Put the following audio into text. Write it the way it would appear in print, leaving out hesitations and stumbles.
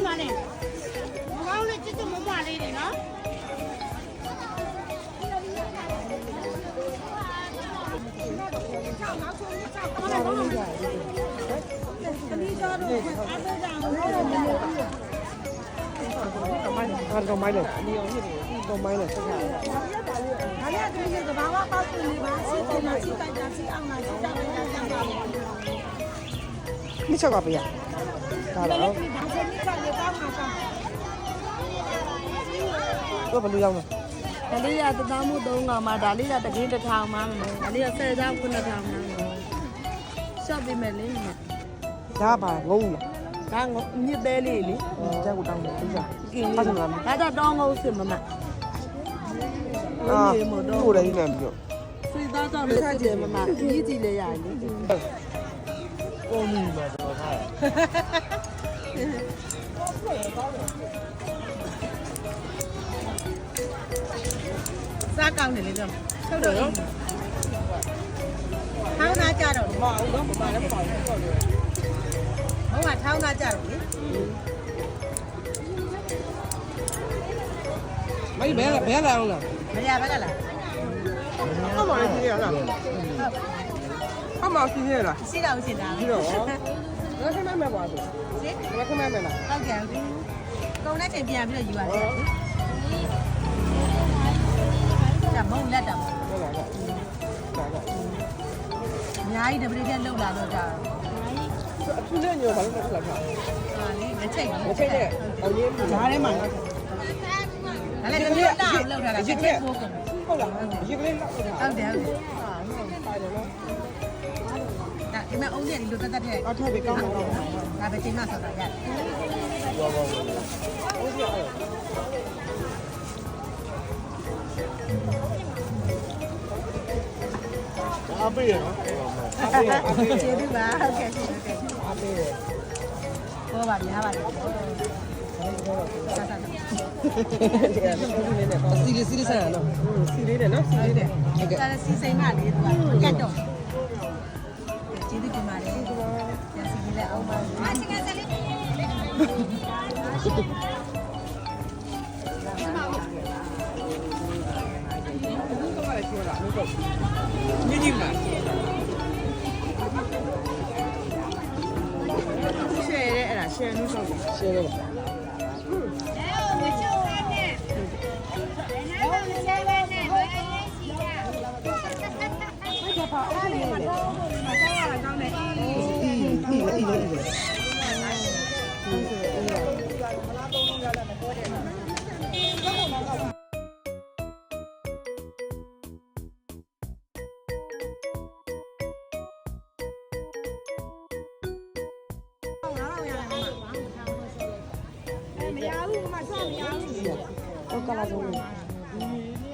မှာလေမကောင်းလေချစ်ချမမလေးတွေနော်တော့မိုင်းတယ်တော့မိုင်းတယ်ဆက်ရတယ် ဒါလည်းသူကဘာမှပေါက်နေပါစီးတယ်လားစီးတိုက်တာစီးအောင်လားစီးတာပဲကြမ်းပါဘူး မိချက်ကပေးရဒါတော့ ဒါဆိုမိချက်လေးကောင်းမှာကောင်း တော့ဘယ်လိုရောက်လဲ ဒါလေးကတသားမှု3កောင်မှဒါလေးကတကင်း1000မှမလို့ဒါလေးက10သား9000မှမလို့ရှော့ပေးမယ်လေမြတ် ဒါပါငုံလား ဒါမြစ်သေးလေးလေ တက်ကိုတောင်းတယ်သိကြ ကင်းလေးဒါကြတောင်းငုံစင်မမ အာကိုယ်လည်းနေပြီးတော့ ဆွေသားတော့လည်းစစ်တယ်မမကြီးကြီးလေးရလေ ကိုမီမှာတော့ထားစားကောင်းတယ်လေတော့ထုတ်တော့ထောင်းသားကြတော့ မအောင်တော့မပါလည်းမပါဘူးတော့လေ ဘုံကထောင်းသားကြတော့လေ မိုင်းဘဲလာအောင်လား မရပါကလား အမောင်လေးကြီးရလားအမောင်ကြီးရလား စီးတော့ရှင်တာ ပြီးတော့ငါခမမဲ့ပါဆို စီး ငါခမမဲ့လား ဟုတ်ကဲ့ကုံတဲ့ချိန်ပြန်ပြီးတော့ယူရတယ်ဒါမုံလက်တော့ ဟုတ်လားဟုတ်လား အများကြီးတပည့်တဲ့လောက်လာတော့ဒါ အခုလည်းညောဘာလို့မဆက်လာ ဟာလေလက်ချိတ် မချိတ်နဲ့အောင်ရင်းဓာတ်ထဲမှာ ဒါလည်းတပည့်တောက်လောက်ထားတာချက်ချက်ပိုးကုန် ဟုတ်လားရေကလေးလောက်တာ ဟုတ်တယ်ဟုတ်တယ် ပါတယ်နော် ဒါဒီမှာအုံးတယ်ဒီလိုတက်တက်တဲ့ အထောက်ပဲကောင်းပါတော့ ဒါပဲချိန်မှဆိုတာရတယ် အားပေးရနော်အားပေးအားပေး ကျေးဇူးပါဟုတ်ကဲ့ဟုတ်ကဲ့ အားပေးရ ဘောပါများပါတယ်စီလေးဆန်ရနော်စီလေးတယ်နော်စီလေးတယ်ဟုတ်ကဲ့ ဒါစီစိမ်မလေးသူကကတ်တော့ကျေးဇူးတင်ပါတယ်ရစီလေးလည်းအောင်ပါအချင်းကလေးညညမှာရှယ်ရဲအဲ့ဒါရှယ်လို့ဆိုရှယ်ရဲမရဘူးမဆော့မရဘူးဟုတ်ကလားဆုံး